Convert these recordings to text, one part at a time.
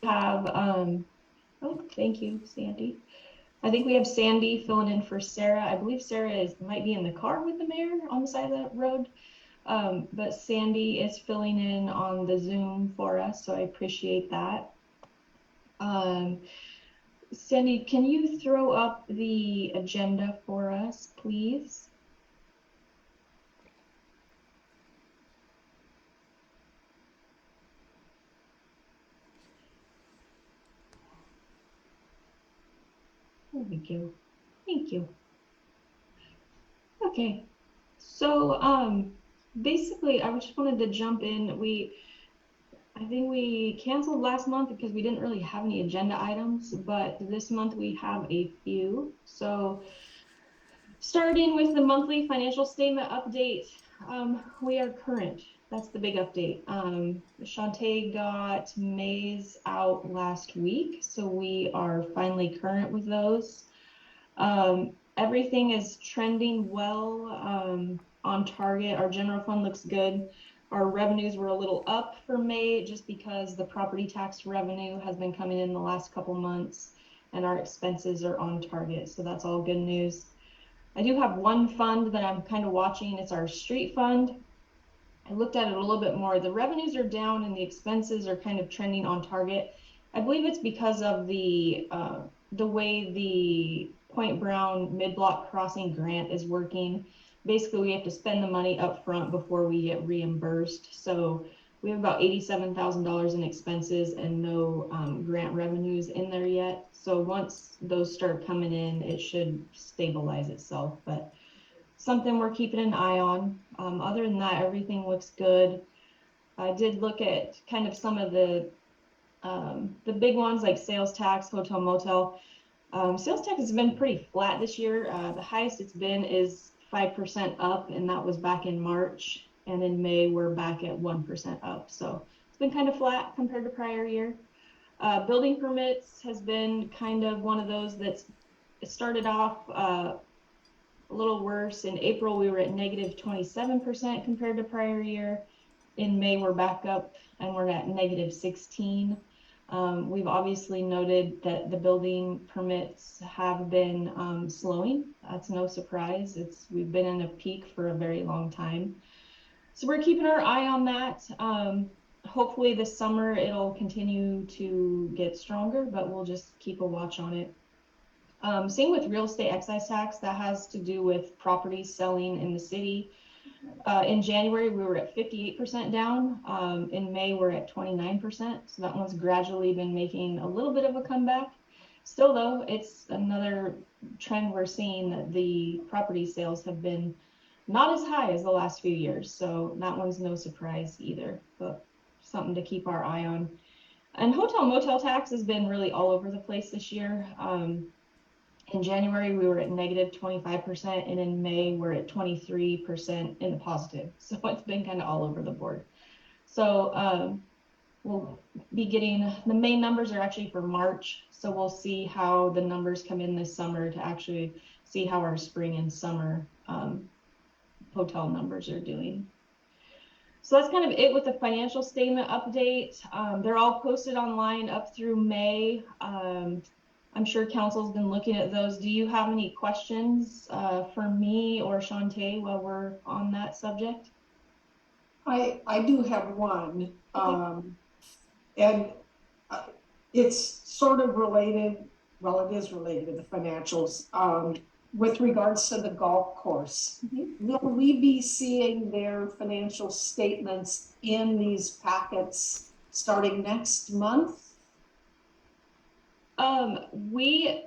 have, oh, thank you, Sandy. I think we have Sandy filling in for Sarah. I believe Sarah might be in the car with the mayor on the side of the road. But Sandy is filling in on the Zoom for us, so I appreciate that. Sandy, can you throw up the agenda for us, please? Thank you. Thank you. Okay. So, basically, I just wanted to jump in. I think we canceled last month because we didn't really have any agenda items, but this month we have a few. So, starting with the monthly financial statement update, we are current. That's the big update. Shantae got May's out last week, so we are finally current with those. Everything is trending well, on target. Our general fund looks good. Our revenues were a little up for May just because the property tax revenue has been coming in the last couple months, and our expenses are on target. So that's all good news. I do have one fund that I'm kind of watching. It's our street fund. I looked at it a little bit more. The revenues are down and the expenses are kind of trending on target. I believe it's because of the way the Point Brown mid-block crossing grant is working. Basically, we have to spend the money up front before we get reimbursed. So we have about $87,000 in expenses and no grant revenues in there yet. So once those start coming in, it should stabilize itself. But something we're keeping an eye on. Other than that, everything looks good. I did look at kind of some of the big ones like sales tax, hotel, motel. Sales tax has been pretty flat this year. The highest it's been is 5% up, and that was back in March. And in May, we're back at 1% up. So it's been kind of flat compared to prior year. Building permits has been kind of one of those that's started off a little worse. In April, we were at negative 27% compared to prior year. In May, we're back up and we're at negative 16. We've obviously noted that the building permits have been slowing. That's no surprise. We've been in a peak for a very long time. So we're keeping our eye on that. Hopefully this summer it'll continue to get stronger, but we'll just keep a watch on it. Same with real estate excise tax. That has to do with properties selling in the city. In January, we were at 58% down. In May, we're at 29%. So that one's gradually been making a little bit of a comeback. Still though, it's another trend we're seeing that the property sales have been not as high as the last few years. So that one's no surprise either, but something to keep our eye on. And hotel motel tax has been really all over the place this year. In January, we were at negative 25%, and in May, we're at 23% in the positive. So it's been kind of all over the board. So we'll be getting, the main numbers are actually for March. So we'll see how the numbers come in this summer to actually see how our spring and summer hotel numbers are doing. So that's kind of it with the financial statement update. They're all posted online up through May. I'm sure council's been looking at those. Do you have any questions for me or Shantae while we're on that subject? I do have one, and it's sort of related. Well, it is related to the financials. With regards to the golf course, will we be seeing their financial statements in these packets starting next month?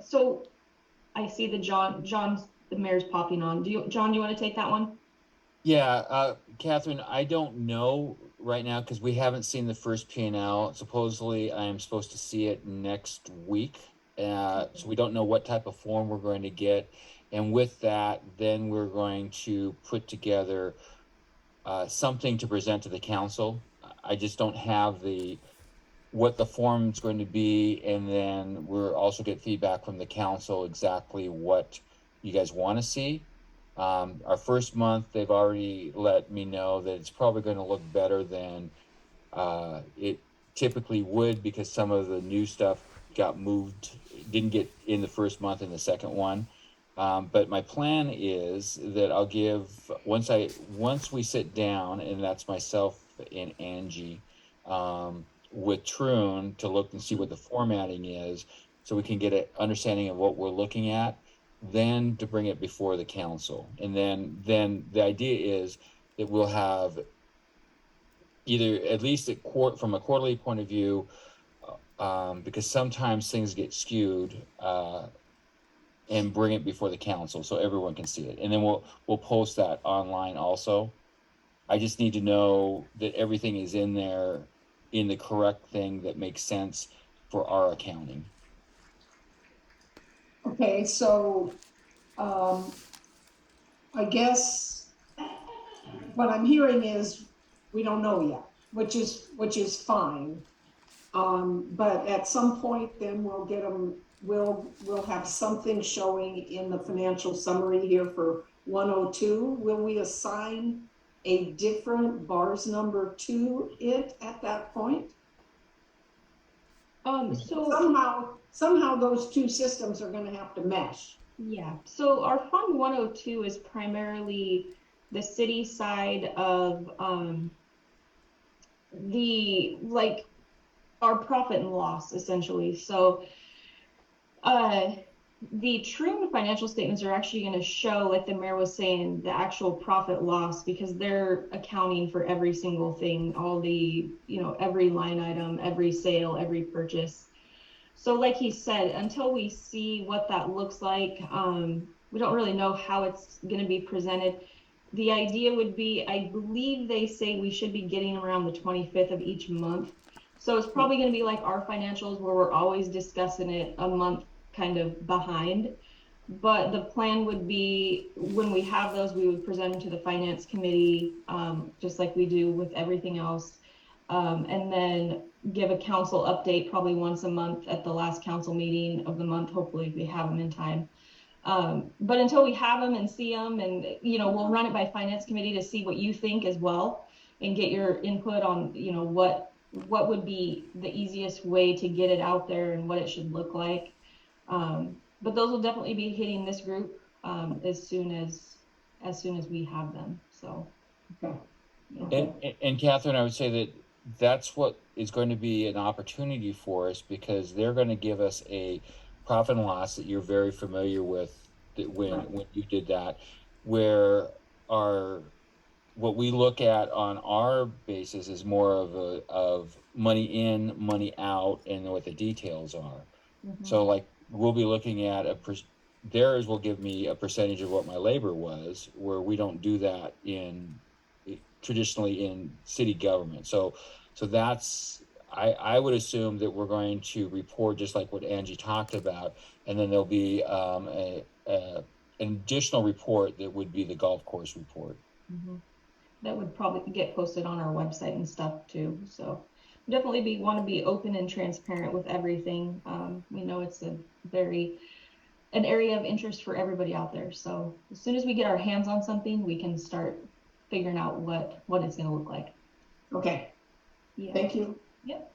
So I see the John's the mayor's popping on. John, do you want to take that one? Yeah, Catherine, I don't know right now because we haven't seen the first P&L. Supposedly, I am supposed to see it next week. So we don't know what type of form we're going to get. And with that, then we're going to put together something to present to the council. I just don't have what the form is going to be, and then we're also get feedback from the council exactly what you guys want to see. Our first month, they've already let me know that it's probably going to look better than it typically would, because some of the new stuff got moved, didn't get in the first month and the second one. But my plan is that I'll give, once we sit down, and that's myself and Angie, with Troon, to look and see what the formatting is, so we can get an understanding of what we're looking at, then to bring it before the council. And then the idea is that we'll have either, at least from a quarterly point of view, because sometimes things get skewed, and bring it before the council so everyone can see it. And then we'll post that online also. I just need to know that everything is in there in the correct thing that makes sense for our accounting. Okay, so, I guess what I'm hearing is we don't know yet, which is fine. But at some point then we'll get them, we'll have something showing in the financial summary here for 102. Will we assign a different bars number to it at that point? So Somehow those two systems are gonna have to mesh. yeah, so our Fund 102 is primarily the city side of the like our profit and loss essentially. So the Troon financial statements are actually going to show, like the mayor was saying, the actual profit loss, because they're accounting for every single thing, all the, every line item, every sale, every purchase. So like he said, until we see what that looks like, we don't really know how it's going to be presented. The idea would be, I believe they say we should be getting around the 25th of each month. So it's probably going to be like our financials, where we're always discussing it a month kind of behind. But the plan would be, when we have those, we would present them to the finance committee, just like we do with everything else. And then give a council update probably once a month at the last council meeting of the month, hopefully if we have them in time. But until we have them and see them, and we'll run it by finance committee to see what you think as well, and get your input on what would be the easiest way to get it out there and what it should look like. But those will definitely be hitting this group as soon as we have them. So Okay. yeah. And Catherine, I would say that that's what is going to be an opportunity for us, because they're going to give us a profit and loss that you're very familiar with, that when you did that, where what we look at on our basis is more of money in, money out, and what the details are. Mhm. So like we'll be looking at theirs will give me a percentage of what my labor was, where we don't do that traditionally in city government. So that's, I would assume that we're going to report just like what Angie talked about, and then there'll be an additional report that would be the golf course report. Mhm. That would probably get posted on our website and stuff too. So definitely want to be open and transparent with everything. We know it's an area of interest for everybody out there. So as soon as we get our hands on something, we can start figuring out what it's going to look like. Okay. Yeah. Thank you. Yep.